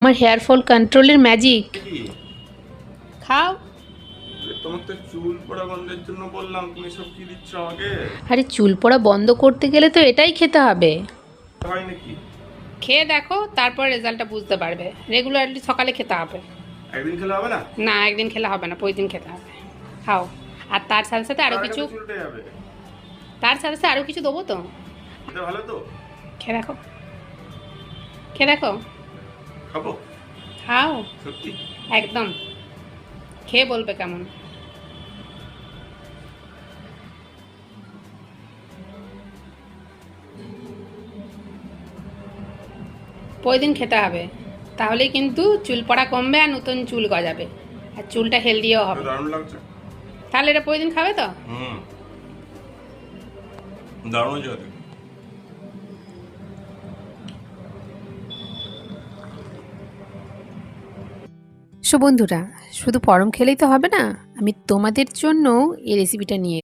আমার hair fall কন্ট্রোলের magic. কি খাও। তোমার তো চুল পড়া বন্ধের জন্য বললাম, তুমি সব কি দিচ্ছ আমাকে? আরে চুল পড়া বন্ধ করতে গেলে তো এটাই খেতে হবে। হয় নাকি? খেয়ে দেখো, তারপর রেজাল্টটা বুঝতে পারবে। রেগুলারলি সকালে খেতে হবে। একদিন খেলে হবে না? না, একদিন খেলে হবে না, প্রতিদিন খেতে হবে। খাও। আর তার সাথে সাথে আরও তার কিছু, কাছে চুলটে যাবে। তার সাথে সাথে আরও কিছু দেবো তো। এটা ভালো তো। খেয়ে দেখো, খেয়ে দেখো। খাবো? খাও। সত্যি? একদম। খেয়ে বলবে কেমন। প্রতিদিন খেতে হবে, তাহলেই কিন্তু চুল পড়া কমবে আর নতুন চুল গজাবে, আর চুলটা হেলদিও তো হবে। দারুণ লাগছে। তাহলে এটা প্রতিদিন খাবে তো। দারুণ হয়েছে। সো বন্ধুরা, শুধু পরম খেলেই তো হবে না, আমি তোমাদের জন্য এই রেসিপিটা নিয়ে